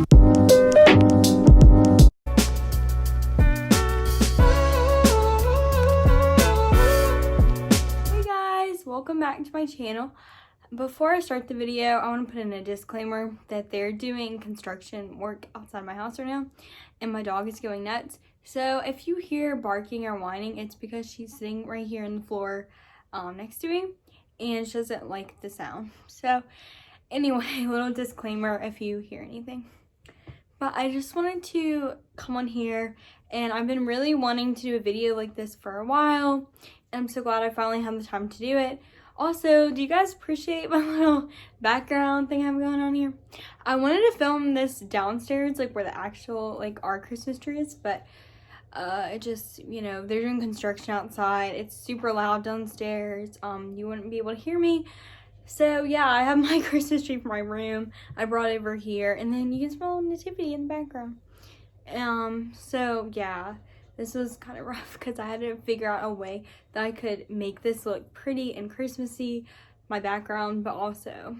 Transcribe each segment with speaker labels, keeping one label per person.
Speaker 1: Hey guys, welcome back to my channel. Before I start the video, I want to put in a disclaimer that they're doing construction work outside my house right now and my dog is going nuts. So if you hear barking or whining, it's because she's sitting right here on the floor next to me and she doesn't like the sound. So anyway, a little disclaimer if you hear anything. But I just wanted to come on here, and I've been really wanting to do a video like this for a while, and I'm so glad I finally have the time to do it. Also, do you guys appreciate my little background thing I have going on here? I wanted to film this downstairs, like where the actual, like our Christmas tree is, but it just, you know, they're doing construction outside. It's super loud downstairs. You wouldn't be able to hear me. So yeah, I have my Christmas tree for my room. I brought it over here, and then you can smell nativity in the background. So yeah, this was kind of rough because I had to figure out a way that I could make this look pretty and Christmassy, my background, but also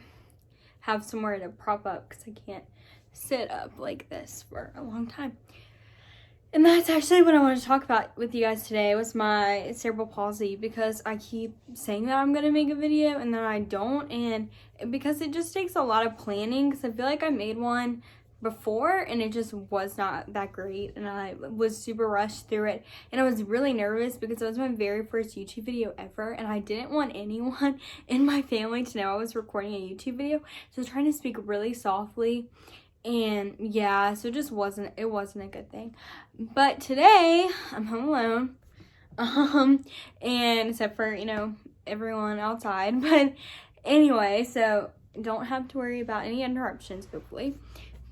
Speaker 1: have somewhere to prop up because I can't sit up like this for a long time. And that's actually what I want to talk about with you guys today, was my cerebral palsy, because I keep saying that I'm going to make a video and then I don't, and because it just takes a lot of planning, because I feel like I made one before and it just was not that great and I was super rushed through it, and I was really nervous because it was my very first YouTube video ever and I didn't want anyone in my family to know I was recording a YouTube video, so I was trying to speak really softly. And yeah, so it wasn't a good thing. But today I'm home alone, and except for, you know, everyone outside. But anyway, so don't have to worry about any interruptions, hopefully.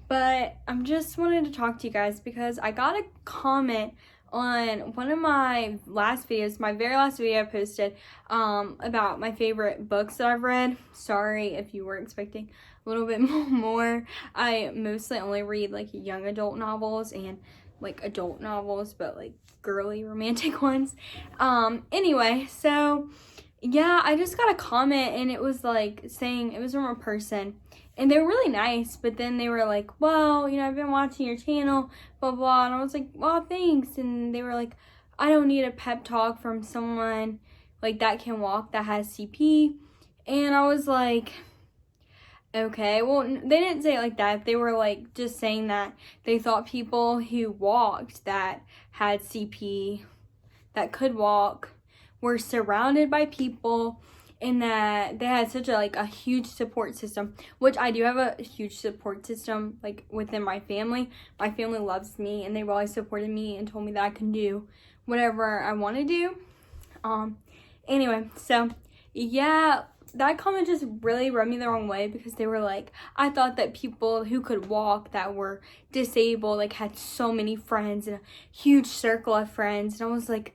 Speaker 1: But I'm just wanted to talk to you guys because I got a comment on one of my last videos, my very last video I posted, about my favorite books that I've read. Sorry if you were expecting a little bit more. I mostly only read like young adult novels and like adult novels, but like girly romantic ones. Anyway, so yeah, I just got a comment and it was like saying, it was from a person and they were really nice, but then they were like, well, you know, I've been watching your channel, blah, blah. And I was like, well, thanks. And they were like, I don't need a pep talk from someone like that can walk, that has CP. And I was like, okay, well, they didn't say it like that. They were like just saying that they thought people who walked that had CP, that could walk, were surrounded by people, and that they had such a huge support system, which I do have a huge support system like within my family. My family loves me and they've always supported me and told me that I can do whatever I want to do. Anyway, so yeah, that comment just really rubbed me the wrong way because they were like, I thought that people who could walk that were disabled like had so many friends and a huge circle of friends, and I was like,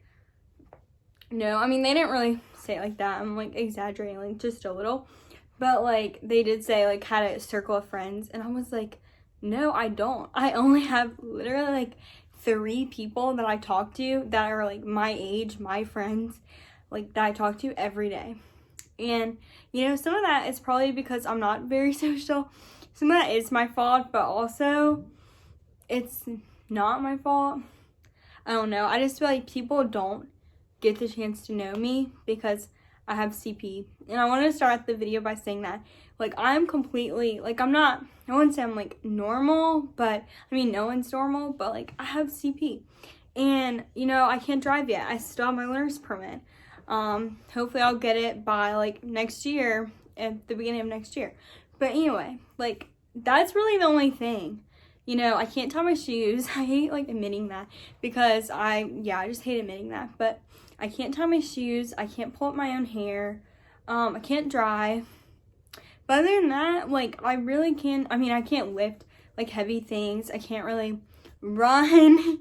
Speaker 1: no, I mean, they didn't really say it like that. I'm like exaggerating like just a little, but like they did say like had a circle of friends, and I was like, no, I don't. I only have literally like 3 people that I talk to that are like my age, my friends, like that I talk to every day. And you know, some of that is probably because I'm not very social. Some of that is my fault, but also it's not my fault. I don't know. I just feel like people don't get the chance to know me because I have CP. And I wanted to start the video by saying that like I'm completely, like I'm not, I wouldn't say I'm like normal, but I mean no one's normal, but like I have CP. And you know, I can't drive yet. I still have my learner's permit. Hopefully I'll get it by like next year, at the beginning of next year. But anyway, like that's really the only thing. You know, I can't tie my shoes. I hate like admitting that because I just hate admitting that, but I can't tie my shoes. I can't pull up my own hair. I can't drive. But other than that, like I really can, I mean, I can't lift like heavy things. I can't really run.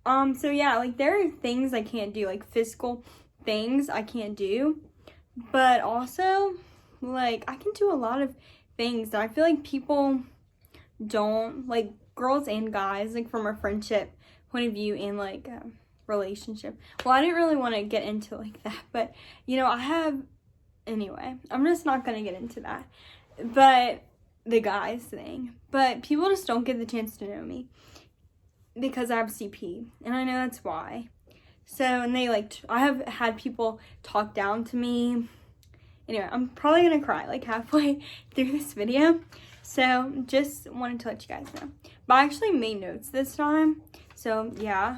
Speaker 1: So yeah, like there are things I can't do, like physical things I can't do, but also like I can do a lot of things that I feel like people don't, like girls and guys, like from a friendship point of view and like relationship. Well, I didn't really want to get into like that, but you know, anyway, I'm just not gonna get into that. But the guys thing. But people just don't get the chance to know me because I have CP, and I know that's why. So, and they like, I have had people talk down to me. Anyway, I'm probably gonna cry like halfway through this video. So, just wanted to let you guys know. But I actually made notes this time. So, yeah.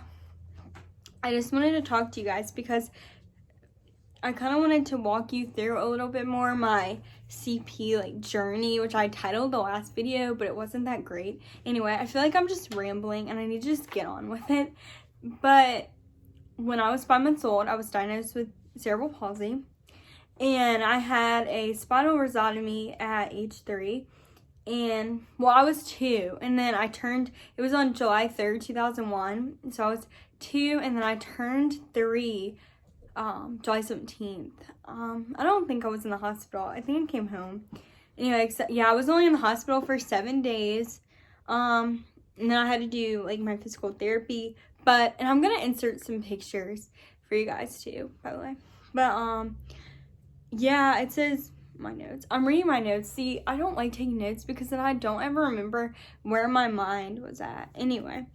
Speaker 1: I just wanted to talk to you guys because I kind of wanted to walk you through a little bit more my CP like journey, which I titled the last video, but it wasn't that great. Anyway, I feel like I'm just rambling and I need to just get on with it. But when I was 5 months old, I was diagnosed with cerebral palsy, and I had a spinal rhizotomy at age 3. And well, I was 2, and then it was on July 3rd, 2001. So I was 2, and then I turned 3 July 17th. I don't think I was in the hospital. I think I came home. Anyway, yeah, I was only in the hospital for 7 days. And then I had to do like my physical therapy. And I'm gonna insert some pictures for you guys too, by the way. But yeah, it says my notes. I'm reading my notes. See, I don't like taking notes because then I don't ever remember where my mind was at. Anyway,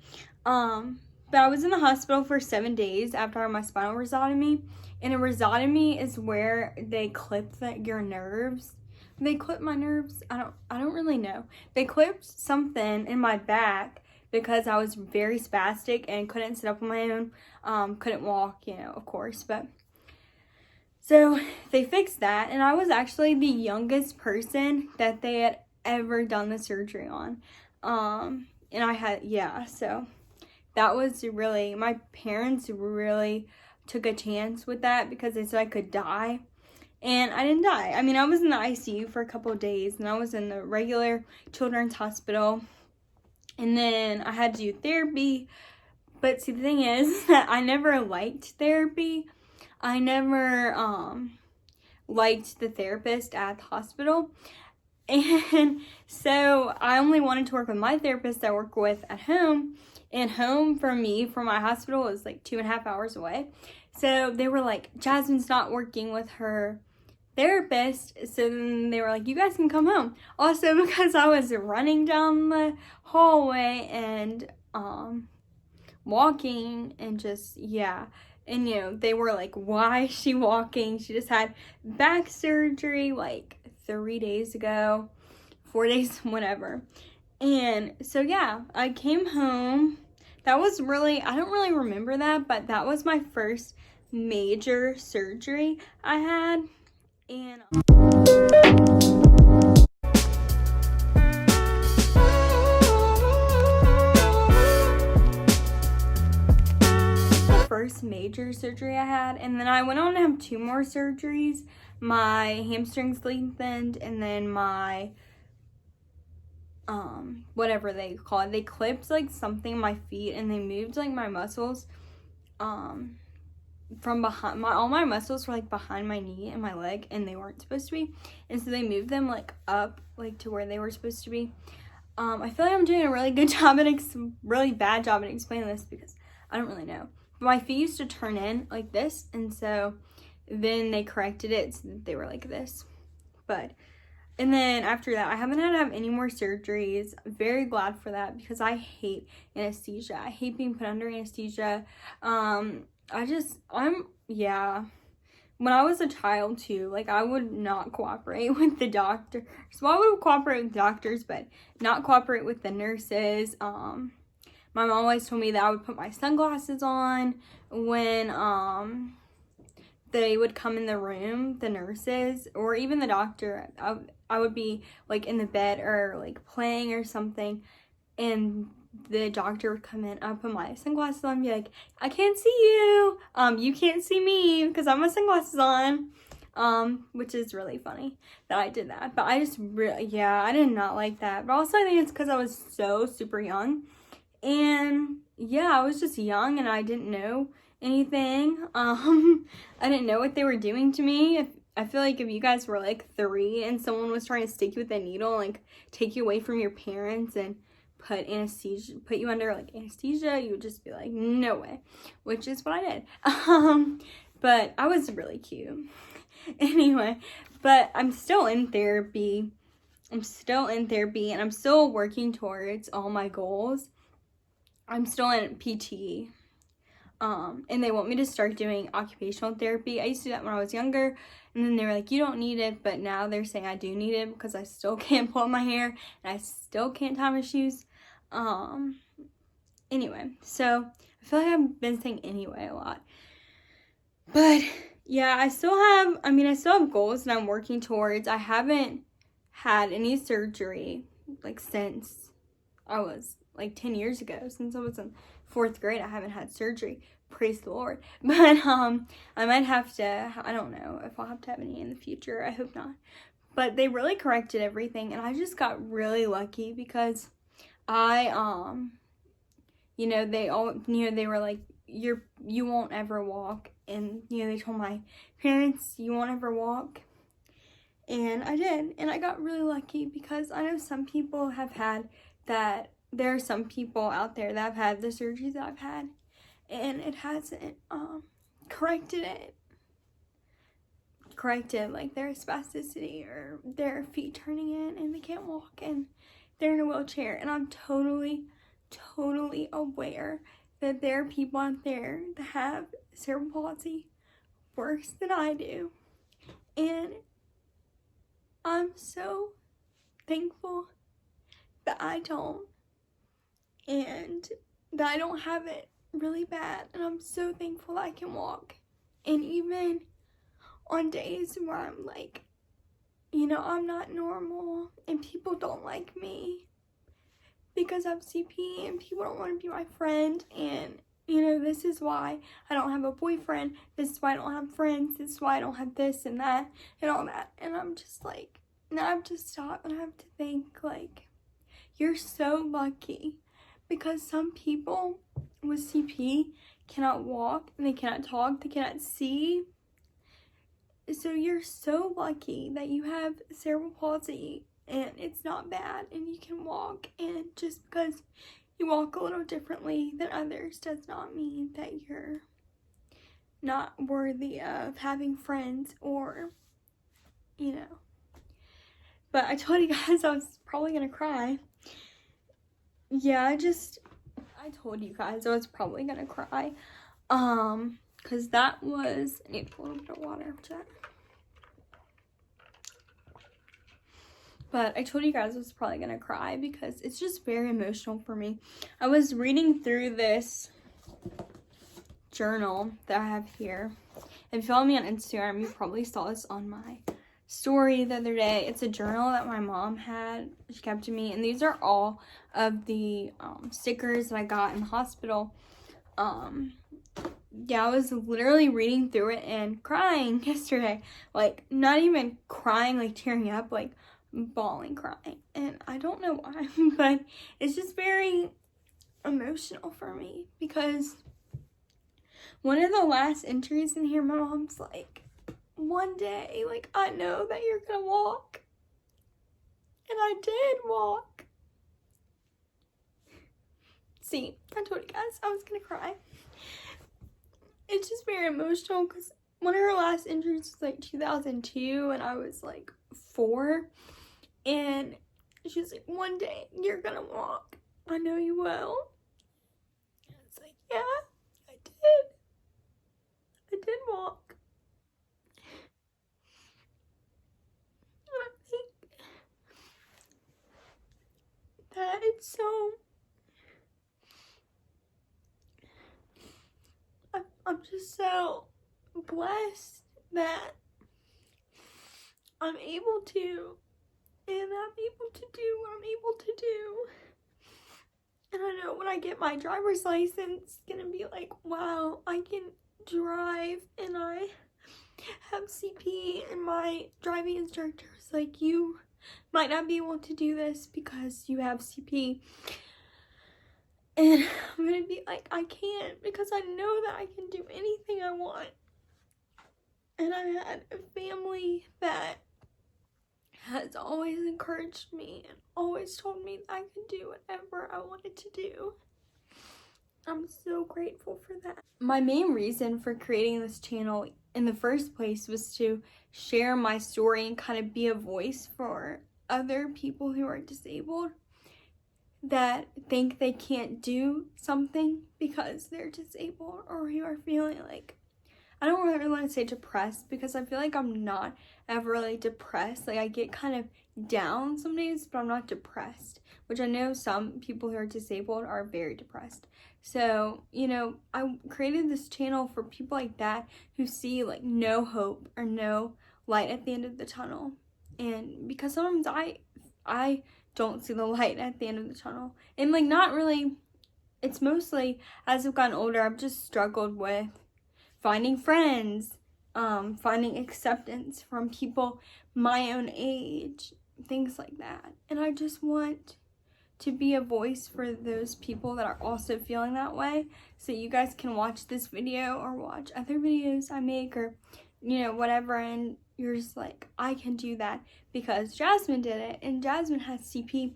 Speaker 1: but I was in the hospital for 7 days after my spinal rhizotomy. And a rhizotomy is where they clip your nerves. They clip my nerves. I don't really know. They clipped something in my back because I was very spastic and couldn't sit up on my own. Couldn't walk, of course. But so they fixed that, and I was actually the youngest person that they had ever done the surgery on. And I had, yeah, so that was really, my parents really took a chance with that because they said I could die. And I didn't die. I mean, I was in the ICU for a couple of days, and I was in the regular children's hospital. And then I had to do therapy. But see, the thing is that I never liked therapy. I never liked the therapist at the hospital. And so I only wanted to work with my therapist I work with at home. And home for me, from my hospital, was like 2.5 hours away. So they were like, Jasmine's not working with her therapist. So then they were like, you guys can come home. Also, because I was running down the hallway and walking and just, yeah. And, they were like, why is she walking? She just had back surgery like 3 days ago, 4 days, whatever. And so, yeah, I came home. That was really, I don't really remember that, but that was my first major surgery I had. And the first major surgery I had. And then I went on to have 2 more surgeries. My hamstrings lengthened, and then my whatever they call it, they clipped like something in my feet, and they moved like my muscles from behind all my muscles were like behind my knee and my leg, and they weren't supposed to be, and so they moved them like up like to where they were supposed to be. I feel like I'm doing a really good job really bad job at explaining this because I don't really know, but my feet used to turn in like this, and so then they corrected it so that they were like this. And then after that, I haven't had to have any more surgeries. I'm very glad for that because I hate anesthesia. I hate being put under anesthesia. Yeah. When I was a child too, like I would not cooperate with the doctor. So I would cooperate with doctors, but not cooperate with the nurses. My mom always told me that I would put my sunglasses on when, they would come in the room, the nurses, or even the doctor. I would be like in the bed or like playing or something, and the doctor would come in. I'd put my sunglasses on and be like, I can't see you. You can't see me because I have my sunglasses on. Which is really funny that I did that. But I just really, I did not like that. But also I think it's because I was so super young. And yeah, I was just young and I didn't know anything. I didn't know what they were doing to me. I feel like if you guys were like 3 and someone was trying to stick you with a needle, like take you away from your parents and put you under like anesthesia, you would just be like, no way, which is what I did. But I was really cute. Anyway, but I'm still in therapy. I'm still in therapy and I'm still working towards all my goals. I'm still in PT. And they want me to start doing occupational therapy. I used to do that when I was younger, and then they were like, you don't need it, but now they're saying I do need it because I still can't pull my hair and I still can't tie my shoes. Anyway, so I feel like I've been saying anyway a lot. But yeah, I still have goals that I'm working towards. I haven't had any surgery like since I was like 10 years ago. Since I was in 4th grade, I haven't had surgery. Praise the Lord. But I might have to, I don't know if I'll have to have any in the future. I hope not. But they really corrected everything, and I just got really lucky because I they were like, you won't ever walk, and they told my parents you won't ever walk, and I did, and I got really lucky because I know some people have had that. There are some people out there that have had the surgeries that I've had, and it hasn't corrected like their spasticity or their feet turning in and they can't walk and they're in a wheelchair. And I'm totally aware that there are people out there that have cerebral palsy worse than I do, and I'm so thankful that I don't, and that I don't have it really bad, and I'm so thankful that I can walk. And even on days where I'm like, I'm not normal and people don't like me because I'm CP and people don't want to be my friend, and this is why I don't have a boyfriend, this is why I don't have friends, this is why I don't have this and that and all that, and I'm just like, now I have to stop and I have to think, like, you're so lucky, because some people with CP cannot walk and they cannot talk, they cannot see. So you're so lucky that you have cerebral palsy and it's not bad and you can walk, and just because you walk a little differently than others does not mean that you're not worthy of having friends or But I told you guys I was probably gonna cry. Yeah, I told you guys I was probably gonna cry. Because that was, I need a little bit of water after that. But I told you guys I was probably gonna cry because it's just very emotional for me. I was reading through this journal that I have here. If you follow me on Instagram, you probably saw this on my story the other day. It's a journal that my mom had. She kept to me, and these are all of the stickers that I got in the hospital. Yeah, I was literally reading through it and crying yesterday. Like, not even crying, like tearing up, like bawling, crying. And I don't know why, but it's just very emotional for me because one of the last entries in here, my mom's like, one day, like, I know that you're gonna walk. And I did walk. See, I told you guys I was gonna cry. It's just very emotional because one of her last entries was like 2002 and I was like 4. And she's like, one day you're gonna walk. I know you will. And it's like, yeah, I did. I did walk. And I think that it's so, I'm just so blessed that I'm able to, and I'm able to do what I'm able to do. And I know when I get my driver's license, it's gonna be like, wow, I can drive, and I have CP, and my driving instructor is like, you might not be able to do this because you have CP. And I'm gonna be like, I can't, because I know that I can do anything I want. And I had a family that has always encouraged me and always told me that I could do whatever I wanted to do. I'm so grateful for that. My main reason for creating this channel in the first place was to share my story and kind of be a voice for other people who are disabled that think they can't do something because they're disabled, or who are feeling like, I don't really want to say depressed, because I feel like I'm not ever really depressed. Like, I get kind of down some days, but I'm not depressed, which I know some people who are disabled are very depressed. So, you know, I created this channel for people like that who see like no hope or no light at the end of the tunnel. And because sometimes I don't see the light at the end of the tunnel. And like, not really, it's mostly as I've gotten older, I've just struggled with finding friends, finding acceptance from people my own age, things like that. And I just want to be a voice for those people that are also feeling that way, so you guys can watch this video or watch other videos I make, or, you know, whatever, and you're just like, I can do that because Jasmine did it, and Jasmine has CP,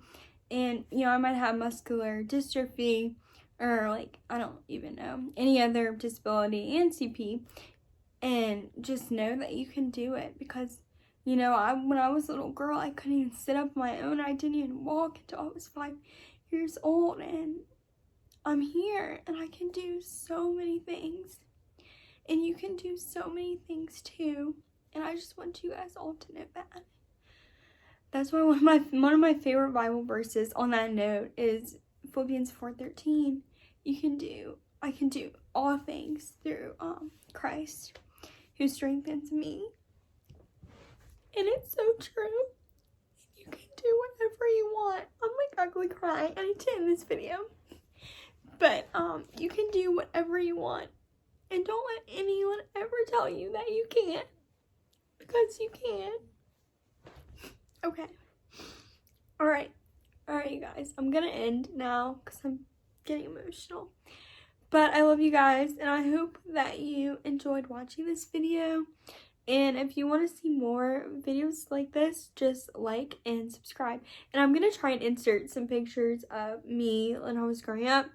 Speaker 1: and, you know, I might have muscular dystrophy, or like, I don't even know, any other disability and CP, and just know that you can do it. Because, you know, when I was a little girl, I couldn't even sit up on my own. I didn't even walk until I was 5 years old, and I'm here, and I can do so many things, and you can do so many things too, and I just want you guys all to know that. That's why one of my favorite Bible verses on that note is Philippians 4:13. I can do all things through Christ who strengthens me. And it's so true. You can do whatever you want. I'm like ugly crying. I need to end this video. But you can do whatever you want. And don't let anyone ever tell you that you can't. Because you can. Okay. Alright, you guys. I'm gonna end now because I'm getting emotional. But I love you guys, and I hope that you enjoyed watching this video. And if you want to see more videos like this, just like and subscribe. And I'm going to try and insert some pictures of me when I was growing up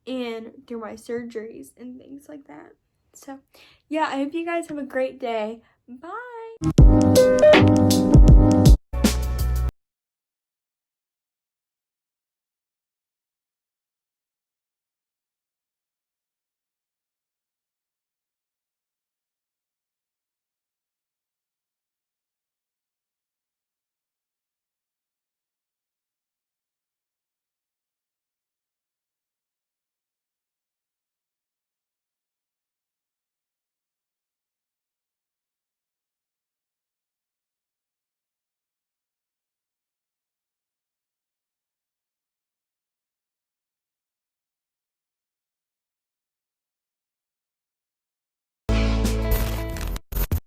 Speaker 1: and through my surgeries and things like that. So, yeah, I hope you guys have a great day. Bye!